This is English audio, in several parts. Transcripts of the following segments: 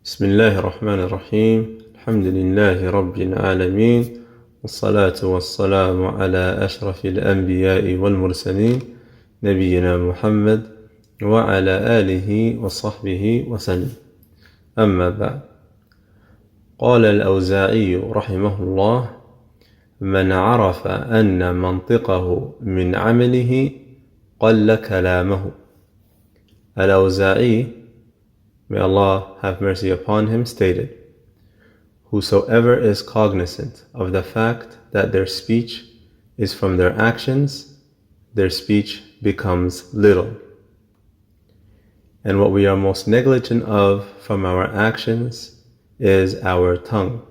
بسم الله الرحمن الرحيم الحمد لله رب العالمين والصلاة والسلام على أشرف الأنبياء والمرسلين نبينا محمد وعلى آله وصحبه وسلم. أما بعد، قال الأوزاعي رحمه الله: من عرف أن منطقه من عمله قل كلامه. Al-Awza'i, may Allah have mercy upon him, stated, whosoever is cognizant of the fact that their speech is from their actions, their speech becomes little. And what we are most negligent of from our actions is our tongue,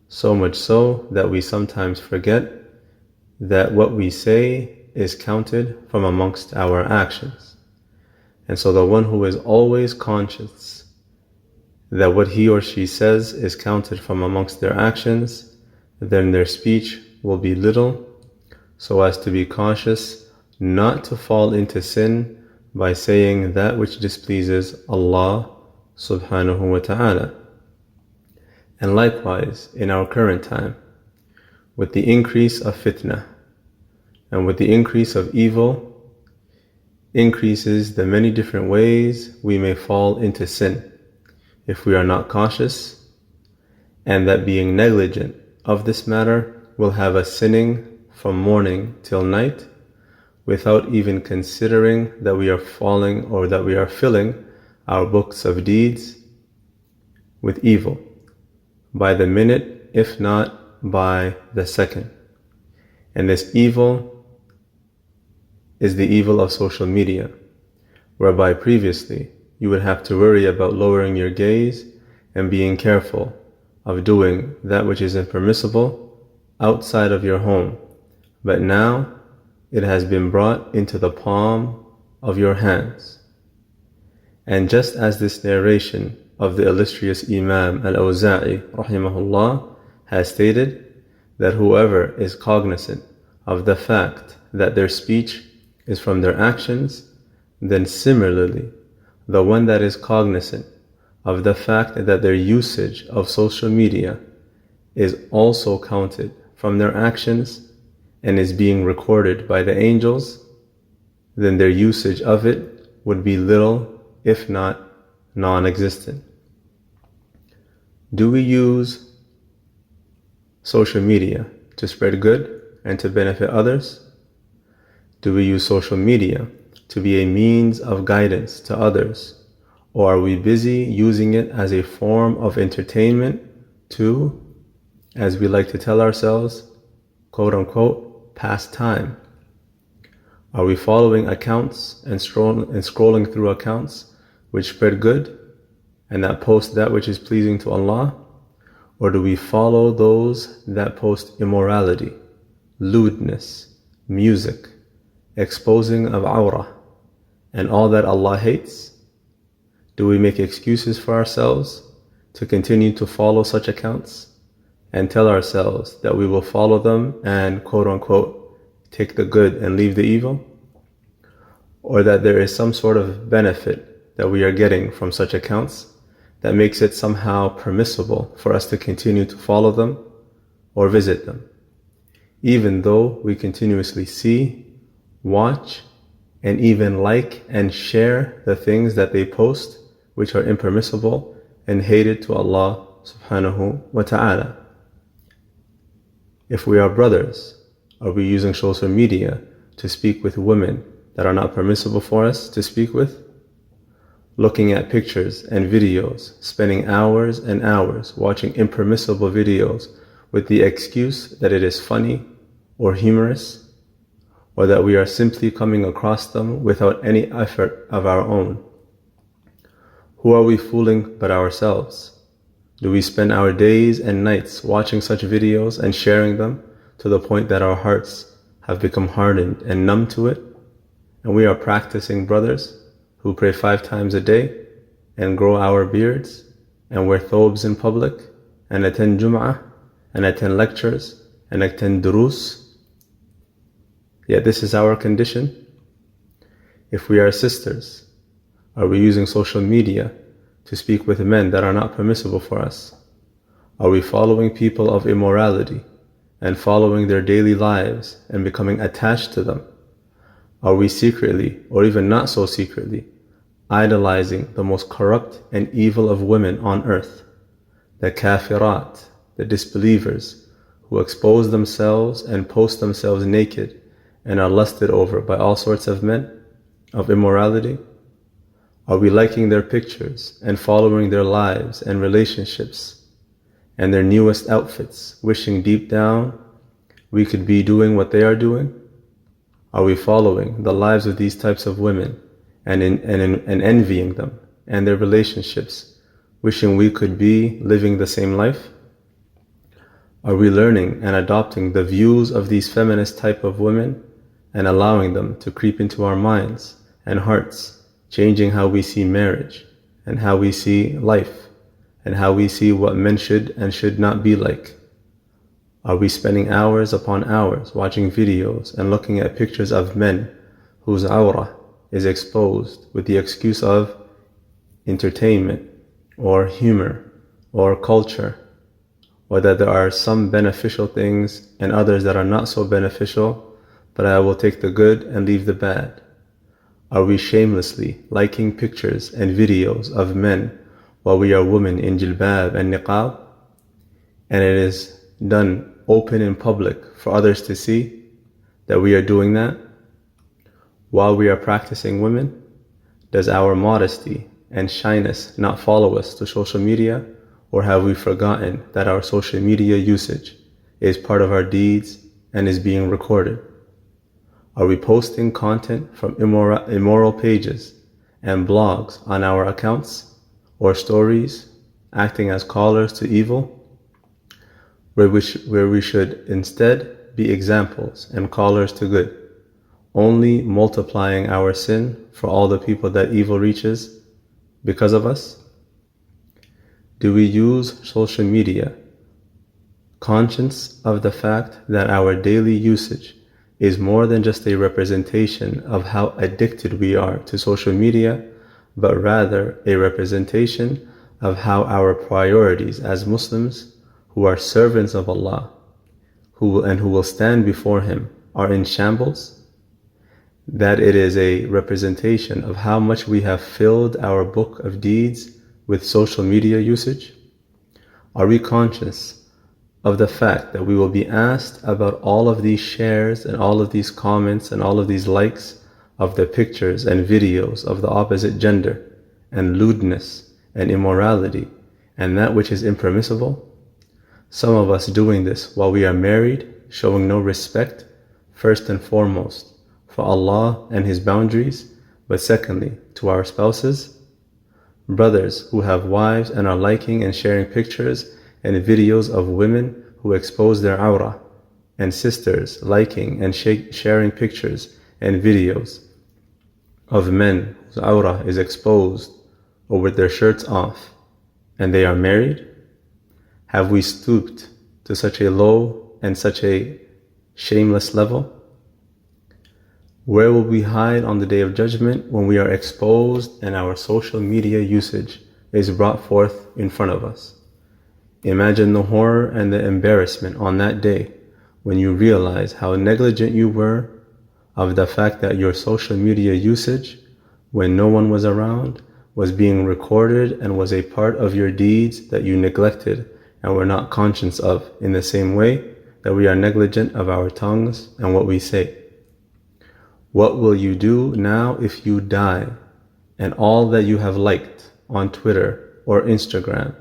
so much so that we sometimes forget that what we say is counted from amongst our actions. And so the one who is always conscious that what he or she says is counted from amongst their actions, then their speech will be little, so as to be cautious not to fall into sin by saying that which displeases Allah subhanahu wa ta'ala. And likewise, in our current time, with the increase of fitna and with the increase of evil, increases the many different ways we may fall into sin if we are not cautious, and that being negligent of this matter will have us sinning from morning till night without even considering that we are falling or that we are filling our books of deeds with evil by the minute, if not by the second. And this evil is the evil of social media, whereby previously you would have to worry about lowering your gaze and being careful of doing that which is impermissible outside of your home. But now it has been brought into the palm of your hands. And just as this narration of the illustrious Imam Al-Awza'i rahimahullah has stated, that whoever is cognizant of the fact that their speech is from their actions, then similarly, the one that is cognizant of the fact that their usage of social media is also counted from their actions and is being recorded by the angels, then their usage of it would be little, if not non-existent. Do we use social media to spread good and to benefit others? Do we use social media to be a means of guidance to others? Or are we busy using it as a form of entertainment to, as we like to tell ourselves, quote unquote, pass time? Are we following accounts and scrolling through accounts which spread good and that post that which is pleasing to Allah? Or do we follow those that post immorality, lewdness, music, exposing of awrah, and all that Allah hates? Do we make excuses for ourselves to continue to follow such accounts and tell ourselves that we will follow them and quote unquote take the good and leave the evil? Or that there is some sort of benefit that we are getting from such accounts that makes it somehow permissible for us to continue to follow them or visit them, even though we continuously see, watch, and even like and share the things that they post which are impermissible and hated to Allah subhanahu wa ta'ala. If we are brothers, are we using social media to speak with women that are not permissible for us to speak with? Looking at pictures and videos, spending hours and hours watching impermissible videos with the excuse that it is funny or humorous, or that we are simply coming across them without any effort of our own. Who are we fooling but ourselves? Do we spend our days and nights watching such videos and sharing them to the point that our hearts have become hardened and numb to it? And we are practicing brothers who pray 5 times a day and grow our beards and wear thobes in public and attend Jum'ah and attend lectures and attend durus. Yet this is our condition. If we are sisters, are we using social media to speak with men that are not permissible for us? Are we following people of immorality and following their daily lives and becoming attached to them? Are we secretly, or even not so secretly, idolizing the most corrupt and evil of women on earth, the kafirat, the disbelievers, who expose themselves and post themselves naked and are lusted over by all sorts of men of immorality? Are we liking their pictures and following their lives and relationships and their newest outfits, wishing deep down we could be doing what they are doing? Are we following the lives of these types of women and envying them and their relationships, wishing we could be living the same life? Are we learning and adopting the views of these feminist type of women and allowing them to creep into our minds and hearts, changing how we see marriage and how we see life and how we see what men should and should not be like? Are we spending hours upon hours watching videos and looking at pictures of men whose awrah is exposed with the excuse of entertainment or humor or culture, or that there are some beneficial things and others that are not so beneficial, but I will take the good and leave the bad? Are we shamelessly liking pictures and videos of men while we are women in jilbab and niqab, and it is done open in public for others to see that we are doing that while we are practicing women? Does our modesty and shyness not follow us to social media, or have we forgotten that our social media usage is part of our deeds and is being recorded? Are we posting content from immoral pages and blogs on our accounts or stories, acting as callers to evil, where we should instead be examples and callers to good, only multiplying our sin for all the people that evil reaches because of us? Do we use social media conscious of the fact that our daily usage is more than just a representation of how addicted we are to social media, but rather a representation of how our priorities as Muslims who are servants of Allah, who will stand before Him, are in shambles? That it is a representation of how much we have filled our book of deeds with social media usage? Are we conscious of the fact that we will be asked about all of these shares and all of these comments and all of these likes of the pictures and videos of the opposite gender and lewdness and immorality and that which is impermissible? Some of us doing this while we are married, showing no respect, first and foremost, for Allah and His boundaries, but secondly, to our spouses. Brothers who have wives and are liking and sharing pictures and videos of women who expose their awrah, and sisters liking and sharing pictures and videos of men whose awrah is exposed or with their shirts off, and they are married. Have we stooped to such a low and such a shameless level? Where will we hide on the Day of Judgment when we are exposed and our social media usage is brought forth in front of us? Imagine the horror and the embarrassment on that day when you realize how negligent you were of the fact that your social media usage, when no one was around, was being recorded and was a part of your deeds that you neglected and were not conscious of, in the same way that we are negligent of our tongues and what we say. What will you do now if you die and all that you have liked on Twitter or Instagram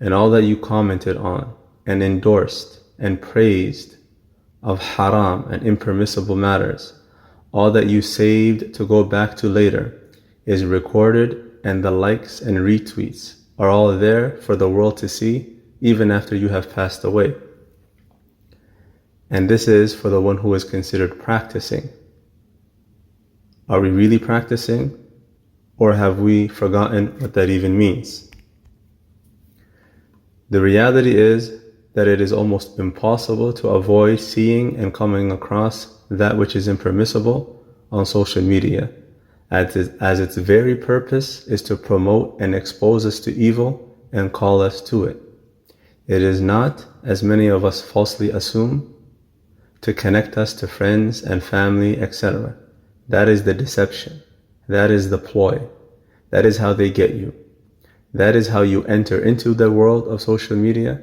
and all that you commented on and endorsed and praised of haram and impermissible matters, all that you saved to go back to later is recorded, and the likes and retweets are all there for the world to see even after you have passed away? And this is for the one who is considered practicing. Are we really practicing, or have we forgotten what that even means? The reality is that it is almost impossible to avoid seeing and coming across that which is impermissible on social media, as its very purpose is to promote and expose us to evil and call us to it. It is not, as many of us falsely assume, to connect us to friends and family, etc. That is the deception. That is the ploy. That is how they get you. That is how you enter into the world of social media,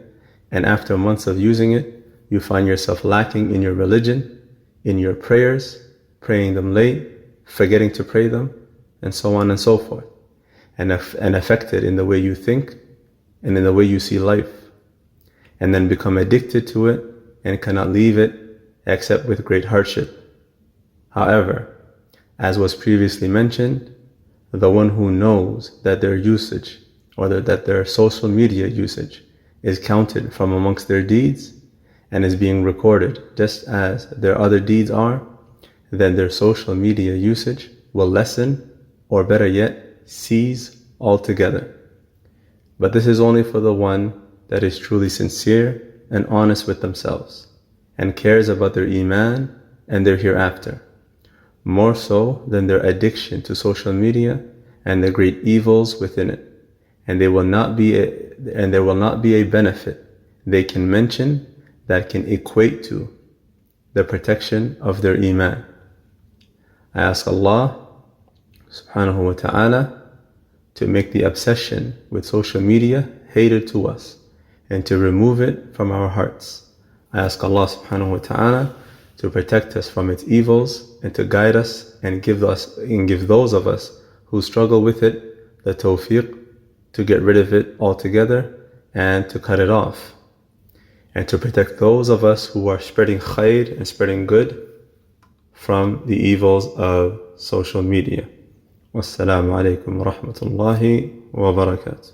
and after months of using it, you find yourself lacking in your religion, in your prayers, praying them late, forgetting to pray them, and so on and so forth, and affected in the way you think and in the way you see life, and then become addicted to it and cannot leave it except with great hardship. However, as was previously mentioned, the one who knows that their usage or that their social media usage is counted from amongst their deeds and is being recorded just as their other deeds are, then their social media usage will lessen, or better yet, cease altogether. But this is only for the one that is truly sincere and honest with themselves and cares about their iman and their hereafter, more so than their addiction to social media and the great evils within it. And there will not be a benefit they can mention that can equate to the protection of their iman. I ask Allah subhanahu wa ta'ala to make the obsession with social media hated to us and to remove it from our hearts. I ask Allah subhanahu wa ta'ala to protect us from its evils and to guide us and give those of us who struggle with it the tawfiq to get rid of it altogether and to cut it off, and to protect those of us who are spreading khair and spreading good from the evils of social media. Wassalamu alaikum wa rahmatullahi wa barakatuh.